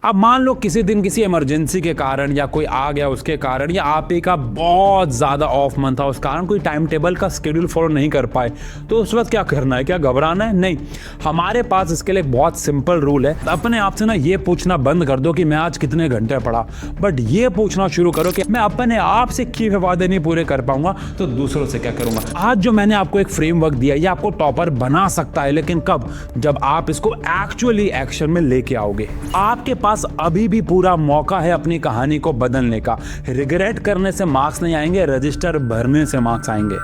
अब मान लो किसी दिन किसी इमरजेंसी के कारण या कोई आ गया उसके कारण या आप ही का बहुत ज़्यादा ऑफ मंथ था उस कारण कोई टाइम टेबल का शेड्यूल फॉलो नहीं कर पाए, तो उस वक्त क्या करना है? क्या घबराना है? नहीं, हमारे पास इसके लिए एक बहुत सिंपल रूल है। अपने आप से ना ये पूछना बंद कर दो कि मैं आज कितने घंटे पढ़ा, बट ये पूछना शुरू करो कि मैं अपने आप से किए हुए वादे नहीं पूरे कर पाऊंगा तो दूसरों से क्या करूंगा। आज जो मैंने आपको एक फ्रेमवर्क दिया ये आपको टॉपर बना सकता है, लेकिन कब? जब आप इसको एक्चुअली एक्शन में लेके आओगे। आपके पास अभी भी पूरा मौका है अपनी कहानी को बदलने का। रिग्रेट करने से मार्क्स नहीं आएंगे, रजिस्टर भरने से मार्क्स आएंगे।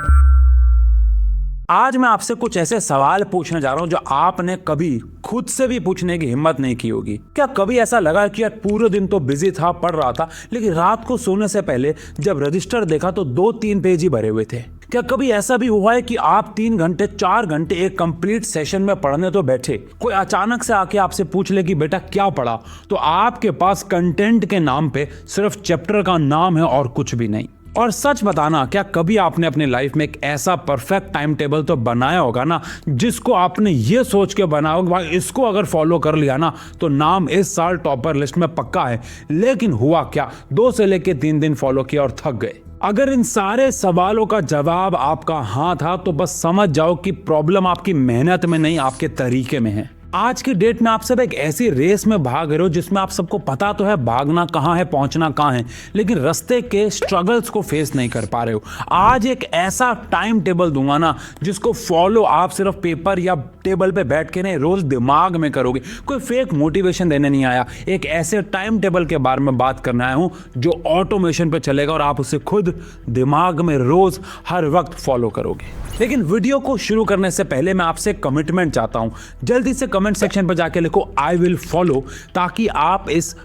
आज मैं आपसे कुछ ऐसे सवाल पूछने जा रहा हूं जो आपने कभी खुद से भी पूछने की हिम्मत नहीं की होगी। क्या कभी ऐसा लगा कि यार पूरे दिन तो बिजी था, पढ़ रहा था, लेकिन रात को सोने से पहले जब रजिस्टर देखा तो 2-3 पेज ही भरे हुए थे? क्या कभी ऐसा भी हुआ है कि आप 3 घंटे 4 घंटे एक कंप्लीट सेशन में पढ़ने तो बैठे, कोई अचानक से आके आपसे पूछ ले कि बेटा क्या पढ़ा, तो आपके पास कंटेंट के नाम पे सिर्फ चैप्टर का नाम है और कुछ भी नहीं? और सच बताना, क्या कभी आपने अपनी लाइफ में एक ऐसा परफेक्ट टाइम टेबल तो बनाया होगा ना, जिसको आपने ये सोच के बनाया होगा भाई इसको अगर फॉलो कर लिया ना तो नाम इस साल टॉपर लिस्ट में पक्का है, लेकिन हुआ क्या? 2 से लेके 3 दिन फॉलो किया और थक गए। अगर इन सारे सवालों का जवाब आपका हाँ था तो बस समझ जाओ कि प्रॉब्लम आपकी मेहनत में नहीं, आपके तरीके में है। आज की डेट में आप सब एक ऐसी रेस में भाग रहे हो जिसमें आप सबको पता तो है भागना कहाँ है, पहुंचना कहाँ है, लेकिन रास्ते के स्ट्रगल्स को फेस नहीं कर पा रहे हो। आज एक ऐसा टाइम टेबल दूंगा ना जिसको फॉलो आप सिर्फ पेपर या टेबल पे बैठ के नहीं, रोज दिमाग में करोगे। कोई फेक मोटिवेशन देने नहीं आया, एक ऐसे टाइम टेबल के बारे में बात करने आया हूं जो ऑटोमेशन पे चलेगा और आप उसे खुद दिमाग में रोज हर वक्त फॉलो करोगे। लेकिन वीडियो को शुरू करने से पहले मैं आपसे कमिटमेंट चाहता हूं, जल्दी से कमेंट सेक्शन पर जाके लिखो आई विल फॉलो, ताकि आप इस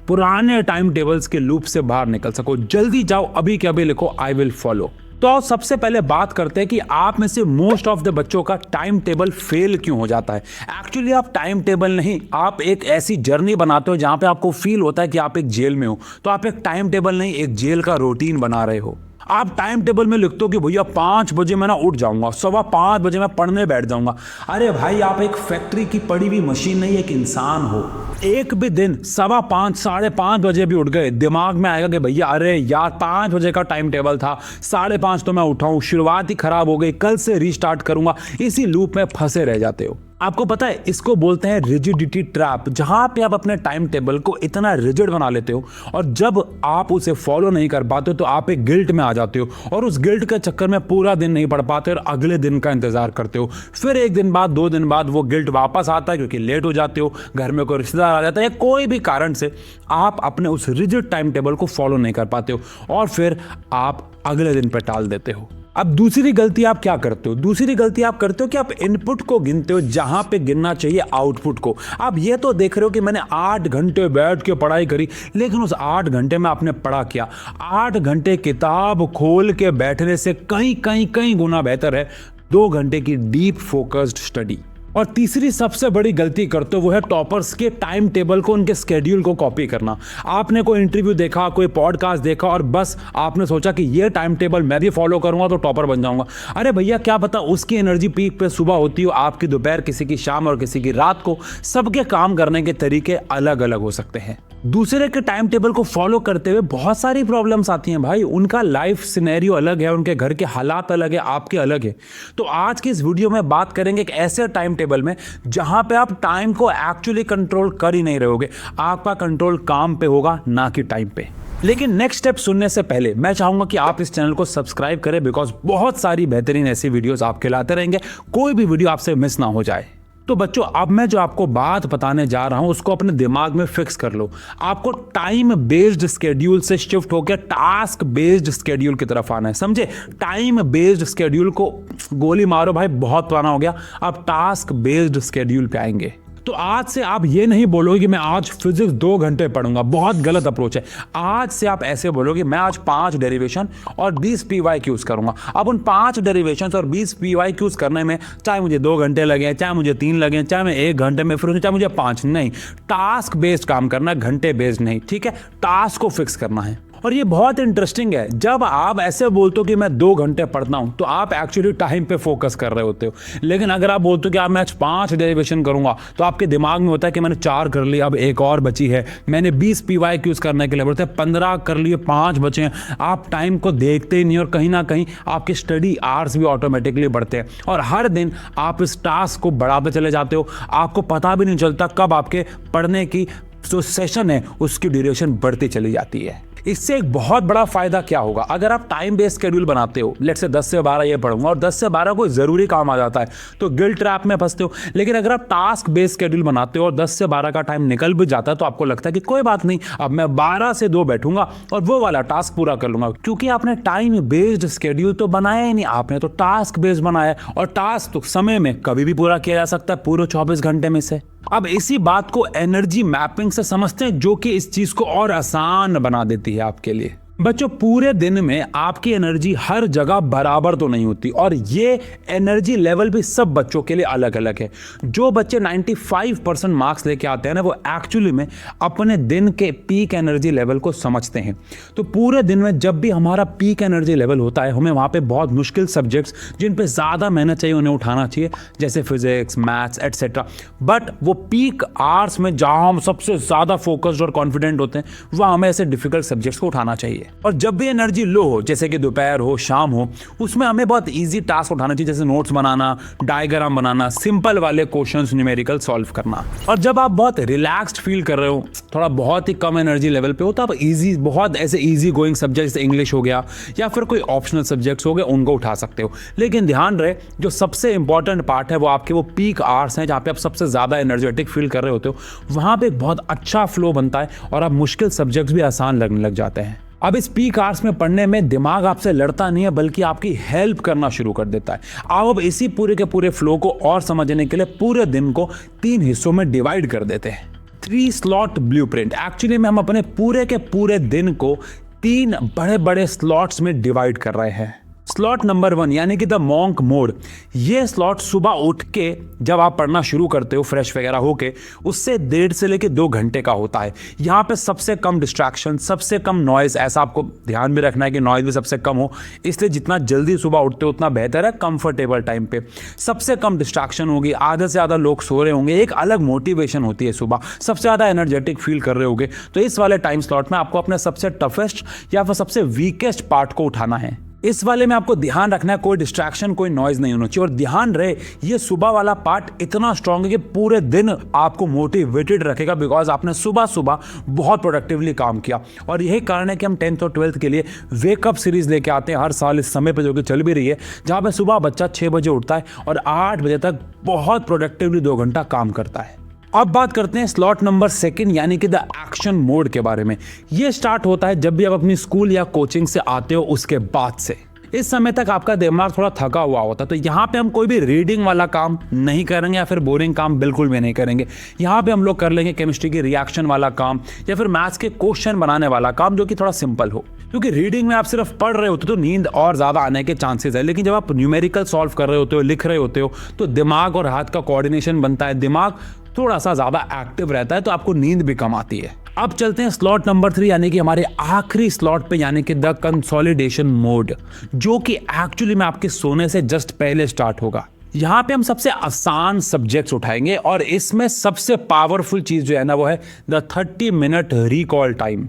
पुराने टाइम टेबल्स के लूप से बाहर निकल सको। जल्दी जाओ, अभी के अभी लिखो आई विल फॉलो। तो आओ सबसे पहले बात करते हैं कि आप में से मोस्ट ऑफ द बच्चों का टाइम टेबल फेल क्यों हो जाता है। एक्चुअली आप टाइम टेबल नहीं, आप एक ऐसी जर्नी बनाते हो जहां पे आपको फील होता है कि आप एक जेल में हो, तो आप एक टाइम टेबल नहीं, एक जेल का रूटीन बना रहे हो। आप टाइम टेबल में लिखते हो कि भैया 5 बजे मैं ना उठ जाऊंगा, 5:15 बजे मैं पढ़ने बैठ जाऊंगा। अरे भाई, आप एक फैक्ट्री की पड़ी हुई मशीन नहीं, एक इंसान हो। एक भी दिन 5:15 5:30 बजे भी उठ गए, दिमाग में आएगा कि भैया अरे यार 5 बजे का टाइम टेबल था, 5:30 तो मैं उठाऊं, शुरुआत ही खराब हो गई, कल से रीस्टार्ट करूंगा। इसी लूप में फंसे रह जाते हो। आपको पता है इसको बोलते हैं रिजिडिटी ट्रैप, जहां पे आप अपने टाइम टेबल को इतना रिजिड बना लेते हो और जब आप उसे फॉलो नहीं कर पाते हो तो आप एक गिल्ट में आ जाते हो और उस गिल्ट के चक्कर में पूरा दिन नहीं पढ़ पाते और अगले दिन का इंतजार करते हो। फिर 1 दिन बाद 2 दिन बाद वो गिल्ट वापस आता है क्योंकि लेट हो जाते हो, घर में कोई रिश्तेदार आ जाता है, कोई भी कारण से आप अपने उस रिजिड टाइम टेबल को फॉलो नहीं कर पाते हो और फिर आप अगले दिन पर टाल देते हो। अब दूसरी गलती आप क्या करते हो? दूसरी गलती आप करते हो कि आप इनपुट को गिनते हो जहां पे गिनना चाहिए आउटपुट को। आप ये तो देख रहे हो कि मैंने 8 घंटे बैठ के पढ़ाई करी, लेकिन उस 8 घंटे में आपने पढ़ा क्या? 8 घंटे किताब खोल के बैठने से कई गुना बेहतर है 2 घंटे की डीप फोकस्ड स्टडी। और तीसरी सबसे बड़ी गलती करते हो वो है टॉपर्स के टाइम टेबल को, उनके स्केड्यूल को कॉपी करना। आपने कोई इंटरव्यू देखा, कोई पॉडकास्ट देखा और बस आपने सोचा कि ये टाइम टेबल मैं भी फॉलो करूंगा तो टॉपर बन जाऊंगा। अरे भैया, क्या पता उसकी एनर्जी पीक पे सुबह होती हो, आपकी दोपहर, किसी की शाम और किसी की रात को। सबके काम करने के तरीके अलग अलग हो सकते हैं। दूसरे के टाइम टेबल को फॉलो करते हुए बहुत सारी प्रॉब्लम्स आती हैं भाई। उनका लाइफ सिनेरियो अलग है, उनके घर के हालात अलग है, आपके अलग है। तो आज की इस वीडियो में बात करेंगे एक ऐसे टाइम टेबल में जहां पे आप टाइम को एक्चुअली कंट्रोल कर ही नहीं रहोगे। आपका कंट्रोल काम पे होगा, ना कि टाइम पे। लेकिन नेक्स्ट स्टेप सुनने से पहले मैं चाहूंगा कि आप इस चैनल को सब्सक्राइब करें, बिकॉज बहुत सारी बेहतरीन ऐसी वीडियोस आपके लाते रहेंगे, कोई भी वीडियो आपसे मिस ना हो जाए। तो बच्चों, अब मैं जो आपको बात बताने जा रहा हूं उसको अपने दिमाग में फिक्स कर लो। आपको टाइम बेस्ड स्केड्यूल से शिफ्ट होकर टास्क बेस्ड स्केड्यूल की तरफ आना है, समझे? टाइम बेस्ड स्केड्यूल को गोली मारो भाई, बहुत पुराना हो गया। अब टास्क बेस्ड स्केड्यूल पे आएंगे। तो आज से आप ये नहीं बोलोगे कि मैं आज फिजिक्स 2 घंटे पढ़ूंगा, बहुत गलत अप्रोच है। आज से आप ऐसे बोलोगे मैं आज 5 डेरिवेशन और 20 PYQs करूंगा। अब उन 5 डेरिवेशन और 20 PYQs करने में चाहे मुझे 2 घंटे लगे, चाहे मुझे 3 लगे, चाहे मैं 1 घंटे में फिर चाहे मुझे 5, नहीं। टास्क बेस्ड काम करना, घंटे बेस्ड नहीं, ठीक है? टास्क को फिक्स करना है। और ये बहुत इंटरेस्टिंग है, जब आप ऐसे बोलते हो कि मैं 2 घंटे पढ़ता हूँ तो आप एक्चुअली टाइम पे फोकस कर रहे होते हो। लेकिन अगर आप बोलते हो कि आप मैं आज 5 डेरिवेशन करूंगा तो आपके दिमाग में होता है कि मैंने 4 कर लिया, अब एक और बची है, मैंने 20 PYQs करने के लिए बोलते हैं, 15 कर लिए, 5 बचे हैं। आप टाइम को देखते ही नहीं और कहीं ना कहीं आपके स्टडी आवर्स भी ऑटोमेटिकली बढ़ते हैं और हर दिन आप इस टास्क को बढ़ाते चले जाते हो। आपको पता भी नहीं चलता कब आपके पढ़ने की जो सेशन है उसकी ड्यूरेशन बढ़ती चली जाती है। इससे एक बहुत बड़ा फायदा क्या होगा, अगर आप टाइम बेस्ड शेड्यूल बनाते हो, लेट से 10 से 12 ये पढ़ूंगा और 10 से 12 कोई ज़रूरी काम आ जाता है तो गिल्ट ट्रैप में फंसते हो। लेकिन अगर आप टास्क बेस्ड शेड्यूल बनाते हो और 10 से 12 का टाइम निकल भी जाता है तो आपको लगता है कि कोई बात नहीं, अब मैं 12 से 2 बैठूंगा और वो वाला टास्क पूरा कर लूंगा, क्योंकि आपने टाइम बेस्ड शेड्यूल तो बनाया ही नहीं, आपने तो टास्क बेस्ड बनाया और टास्क तो समय में कभी भी पूरा किया जा सकता है, पूरे 24 घंटे में से। अब इसी बात को एनर्जी मैपिंग से समझते हैं, जो कि इस चीज को और आसान बना देती है आपके लिए। बच्चों, पूरे दिन में आपकी एनर्जी हर जगह बराबर तो नहीं होती और ये एनर्जी लेवल भी सब बच्चों के लिए अलग अलग है। जो बच्चे 95% मार्क्स लेके आते हैं ना, वो एक्चुअली में अपने दिन के पीक एनर्जी लेवल को समझते हैं। तो पूरे दिन में जब भी हमारा पीक एनर्जी लेवल होता है, हमें वहाँ पे बहुत मुश्किल सब्जेक्ट्स जिन पे ज़्यादा मेहनत चाहिए उन्हें उठाना चाहिए, जैसे फिजिक्स, मैथ्स एटसेट्रा। बट वो पीक आवर्स में जहाँ हम सबसे ज़्यादा फोकस्ड और कॉन्फिडेंट होते हैं, वहाँ हमें ऐसे डिफिकल्ट सब्जेक्ट्स को उठाना चाहिए। और जब भी एनर्जी लो हो, जैसे कि दोपहर हो, शाम हो, उसमें हमें बहुत इजी टास्क उठाना चाहिए, जैसे नोट्स बनाना, डायग्राम बनाना, सिंपल वाले क्वेश्चंस न्यूमेरिकल सॉल्व करना। और जब आप बहुत रिलैक्स्ड फील कर रहे हो, थोड़ा बहुत ही कम एनर्जी लेवल पे हो, तो आप इजी, बहुत ऐसे इजी गोइंग सब्जेक्ट जैसे इंग्लिश हो गया या फिर कोई ऑप्शनल सब्जेक्ट्स हो गए, उनको उठा सकते हो। लेकिन ध्यान रहे, जो सबसे इंपॉर्टेंट पार्ट है वो आपके वो पीक आवर्स हैं, जहाँ पे आप सबसे ज़्यादा एनर्जेटिक फील कर रहे होते हो, वहाँ पे एक बहुत अच्छा फ्लो बनता है और आप मुश्किल सब्जेक्ट्स भी आसान लगने लग जाते हैं। अब इस पीक आवर्स में पढ़ने में दिमाग आपसे लड़ता नहीं है, बल्कि आपकी हेल्प करना शुरू कर देता है। आप अब इसी पूरे के पूरे फ्लो को और समझने के लिए पूरे दिन को 3 हिस्सों में डिवाइड कर देते हैं। 3 स्लॉट ब्लूप्रिंट। एक्चुअली में हम अपने पूरे के पूरे दिन को 3 बड़े बड़े स्लॉट्स में डिवाइड कर रहे हैं। स्लॉट नंबर 1 यानी कि द मॉन्क मोड। ये स्लॉट सुबह उठ के जब आप पढ़ना शुरू करते हो फ्रेश वगैरह होके, उससे 1.5 से लेकर 2 घंटे का होता है। यहाँ पे सबसे कम डिस्ट्रैक्शन, सबसे कम नॉइज, ऐसा आपको ध्यान में रखना है कि नॉइज भी सबसे कम हो, इसलिए जितना जल्दी सुबह उठते हो उतना बेहतर है। कंफर्टेबल टाइम पे सबसे कम डिस्ट्रैक्शन होगी, आधे से ज़्यादा लोग सो रहे होंगे, एक अलग मोटिवेशन होती है सुबह, सबसे ज़्यादा एनर्जेटिक फील कर रहे होंगे। तो इस वाले टाइम स्लॉट में आपको अपने सबसे टफेस्ट या फिर सबसे वीकेस्ट पार्ट को उठाना है। इस वाले में आपको ध्यान रखना है कोई डिस्ट्रैक्शन, कोई नॉइज नहीं होना चाहिए। और ध्यान रहे, ये सुबह वाला पार्ट इतना स्ट्रांग है कि पूरे दिन आपको मोटिवेटेड रखेगा, बिकॉज आपने सुबह सुबह बहुत प्रोडक्टिवली काम किया। और यही कारण है कि हम 10th और 12th के लिए वेकअप सीरीज लेके आते हैं हर साल इस समय पर, जो कि चल भी रही है, जहाँ पे सुबह बच्चा 6 बजे उठता है और 8 बजे तक बहुत प्रोडक्टिवली 2 घंटा काम करता है। अब बात करते हैं स्लॉट नंबर 2 यानी कि द एक्शन मोड के बारे में। ये स्टार्ट होता है जब भी आप अपनी स्कूल या कोचिंग से आते हो उसके बाद से। इस समय तक आपका दिमाग थोड़ा थका हुआ होता है, तो यहाँ पे हम कोई भी रीडिंग वाला काम नहीं करेंगे या फिर बोरिंग काम बिल्कुल भी नहीं करेंगे। यहाँ पे हम लोग कर लेंगे केमिस्ट्री की रिएक्शन वाला काम या फिर मैथ्स के क्वेश्चन बनाने वाला काम, जो कि थोड़ा सिंपल हो। क्योंकि रीडिंग में आप सिर्फ पढ़ रहे होते हो तो नींद और ज़्यादा आने के चांसेस है, लेकिन जब आप न्यूमेरिकल सॉल्व कर रहे होते हो, लिख रहे होते हो, तो दिमाग और हाथ का कोऑर्डिनेशन बनता है, दिमाग थोड़ा सा ज़्यादा एक्टिव रहता है, तो आपको नींद भी कम आती है। अब चलते हैं स्लॉट नंबर 3 यानी कि हमारे आखिरी स्लॉट पे, यानी कि द कंसोलिडेशन मोड, जो कि एक्चुअली में आपके सोने से जस्ट पहले स्टार्ट होगा। यहाँ पे हम सबसे आसान सब्जेक्ट्स उठाएंगे और इसमें सबसे पावरफुल चीज जो है ना, वो है द 30 मिनट रिकॉल टाइम।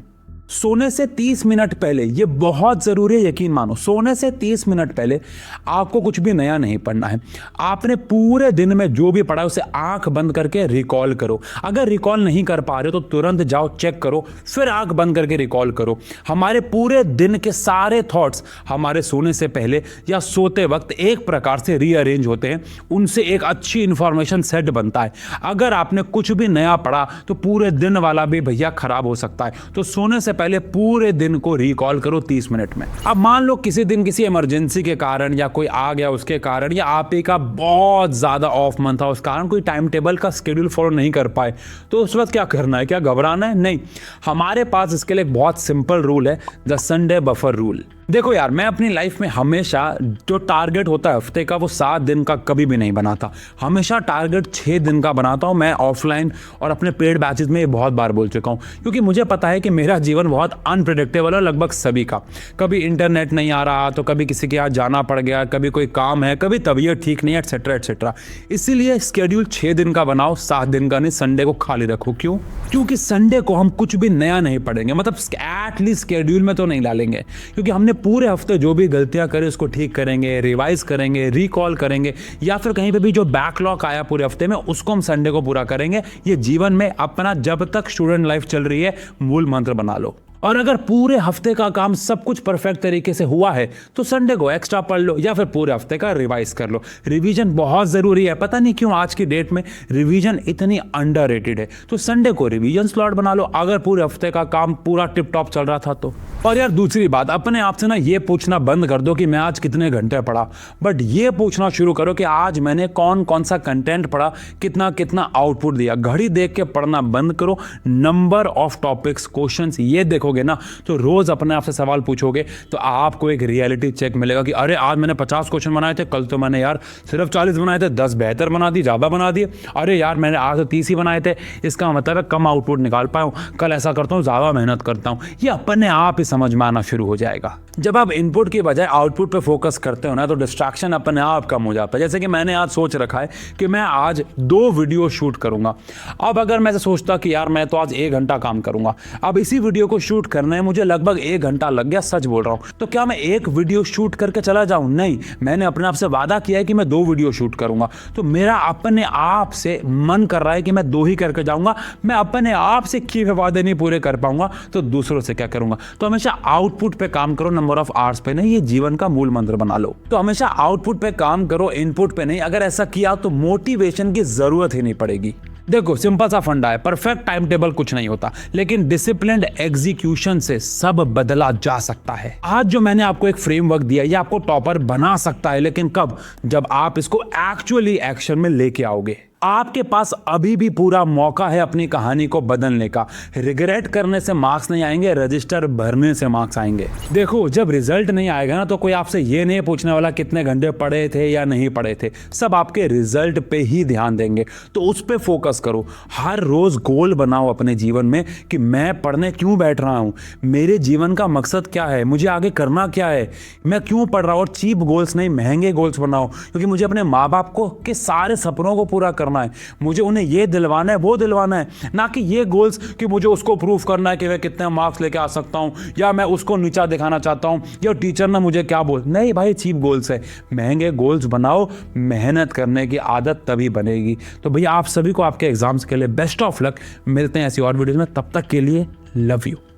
सोने से 30 मिनट पहले, ये बहुत ज़रूरी है, यकीन मानो, सोने से 30 मिनट पहले आपको कुछ भी नया नहीं पढ़ना है। आपने पूरे दिन में जो भी पढ़ा है उसे आंख बंद करके रिकॉल करो। अगर रिकॉल नहीं कर पा रहे हो तो तुरंत जाओ चेक करो, फिर आंख बंद करके रिकॉल करो। हमारे पूरे दिन के सारे थॉट्स हमारे सोने से पहले या सोते वक्त एक प्रकार से रीअरेंज होते हैं, उनसे एक अच्छी इंफॉर्मेशन सेट बनता है। अगर आपने कुछ भी नया पढ़ा तो पूरे दिन वाला भी भैया खराब हो सकता है। तो सोने से पहले पूरे दिन को रिकॉल करो 30 मिनट में। अब मान लो किसी दिन किसी इमरजेंसी के कारण या कोई आ गया उसके कारण, या आप ही का बहुत ज्यादा ऑफ मंथ था, उस कारण कोई टाइम टेबल का शेड्यूल फॉलो नहीं कर पाए, तो उस वक्त क्या करना है? क्या घबराना है? नहीं, हमारे पास इसके लिए एक बहुत सिंपल रूल है, द संडे बफर रूल। देखो यार, मैं अपनी लाइफ में हमेशा जो टारगेट होता है हफ्ते का वो 7 दिन का कभी भी नहीं बनाता। हमेशा टारगेट 6 दिन का बनाता हूँ। मैं ऑफलाइन और अपने पेड बैचेस में ये बहुत बार बोल चुका हूँ, क्योंकि मुझे पता है कि मेरा जीवन बहुत अनप्रिडिक्टेबल है, लगभग सभी का। कभी इंटरनेट नहीं आ रहा तो कभी किसी के यहाँ जाना पड़ गया, कभी कोई काम है, कभी तबीयत ठीक नहीं है, एटसेट्रा एटसेट्रा। इसीलिए स्केड्यूल 6 दिन का बनाओ, 7 दिन का नहीं। संडे को खाली रखो। क्यों? क्योंकि संडे को हम कुछ भी नया नहीं पढ़ेंगे, मतलब एटलीस्ट स्केड्यूल में तो नहीं डालेंगे, क्योंकि हमने पूरे हफ्ते जो भी गलतियां करें उसको ठीक करेंगे, रिवाइज करेंगे, रिकॉल करेंगे, या फिर कहीं पे भी जो बैकलॉग आया पूरे हफ्ते में उसको हम संडे को पूरा करेंगे। ये जीवन में अपना जब तक स्टूडेंट लाइफ चल रही है मूल मंत्र बना लो। और अगर पूरे हफ्ते का काम सब कुछ परफेक्ट तरीके से हुआ है तो संडे को एक्स्ट्रा पढ़ लो या फिर पूरे हफ्ते का रिवाइज कर लो। रिवीजन बहुत ज़रूरी है। पता नहीं क्यों आज की डेट में रिवीजन इतनी अंडररेटेड है। तो संडे को रिवीजन स्लॉट बना लो अगर पूरे हफ्ते का काम पूरा टिप टॉप चल रहा था तो। और यार दूसरी बात, अपने आप से ना ये पूछना बंद कर दो कि मैं आज कितने घंटे पढ़ा, बट ये पूछना शुरू करो कि आज मैंने कौन कौन सा कंटेंट पढ़ा, कितना कितना आउटपुट दिया। घड़ी देख के पढ़ना बंद करो। नंबर ऑफ टॉपिक्स, क्वेश्चंस ये देखो ना तो रोज अपने आप से सवाल पूछोगे तो आपको एक रियलिटी चेक मिलेगा कि अरे आज मैंने 50 क्वेश्चन बनाए थे, कल तो मैंने यार सिर्फ 40 बनाए थे, 10 बेहतर बना दिए, ज़्यादा बना दिए। अरे यार मैंने आज तो 30 ही बनाए थे, इसका मतलब है कम आउटपुट निकाल पाया हूँ, कल ऐसा करता हूँ ज़्यादा मेहनत करता हूँ। ये अपने आप ही समझ में आना शुरू हो जाएगा। जब आप इनपुट की बजाय आउटपुट पे फोकस करते हो ना तो डिस्ट्रैक्शन अपने आप कम हो जाता है। जैसे कि मैंने आज सोच रखा है कि मैं आज 2 वीडियो शूट करूंगा। अब अगर मैं सोचता कि यार मैं तो आज 1 घंटा काम करूंगा, अब इसी वीडियो को शूट करने में मुझे लगभग 1 घंटा लग गया, सच बोल रहा हूं, तो क्या मैं 1 वीडियो शूट करके चला जाऊं? नहीं, मैंने अपने आप से वादा किया है कि मैं 2 वीडियो शूट करूंगा। तो मेरा अपने आप से मन कर रहा है कि मैं 2 ही करके जाऊंगा। मैं अपने आप से किए हुए वादे नहीं पूरे कर पाऊंगा तो दूसरों से क्या करूंगा? तो हमेशा आउटपुट पे काम करो, नंबर ऑफ आवर्स पे नहीं। ये जीवन का मूल मंत्र बना लो। तो हमेशा आउटपुट पे काम करो, इनपुट पे नहीं। अगर ऐसा किया तो मोटिवेशन की जरूरत ही नहीं पड़ेगी। देखो सिंपल सा फंडा है, परफेक्ट टाइम टेबल कुछ नहीं होता, लेकिन डिसिप्लिन्ड एग्जीक्यूशन से सब बदला जा सकता है। आज जो मैंने आपको एक फ्रेमवर्क दिया ये आपको टॉपर बना सकता है, लेकिन कब? जब आप इसको एक्चुअली एक्शन में लेके आओगे। आपके पास अभी भी पूरा मौका है अपनी कहानी को बदलने का। रिग्रेट करने से मार्क्स नहीं आएंगे, रजिस्टर भरने से मार्क्स आएंगे। देखो जब रिजल्ट नहीं आएगा ना तो कोई आपसे ये नहीं पूछने वाला कितने घंटे पढ़े थे या नहीं पढ़े थे, सब आपके रिजल्ट पे ही ध्यान देंगे। तो उस पे फोकस करो। हर रोज गोल बनाओ अपने जीवन में कि मैं पढ़ने क्यों बैठ रहा हूँ, मेरे जीवन का मकसद क्या है, मुझे आगे करना क्या है, मैं क्यों पढ़ रहा हूँ। और चीप गोल्स नहीं, महंगे गोल्स बनाओ, क्योंकि मुझे अपने माँ बाप को के सारे सपनों को पूरा करना है। मुझे उन्हें ये दिलवाना है, वो दिलवाना है, ना कि ये गोल्स कि मुझे उसको प्रूफ करना है कि मैं कितने मार्क्स लेके आ सकता हूं, या मैं उसको नीचा दिखाना चाहता हूं, या टीचर ना मुझे क्या बोल। नहीं भाई, चीप गोल्स है। महंगे गोल्स बनाओ, मेहनत करने की आदत तभी बनेगी। तो भैया आप सभी को आपके एग्जाम्स के लिए बेस्ट ऑफ लक। मिलते हैं ऐसी और वीडियोस में, तब तक के लिए लव यू।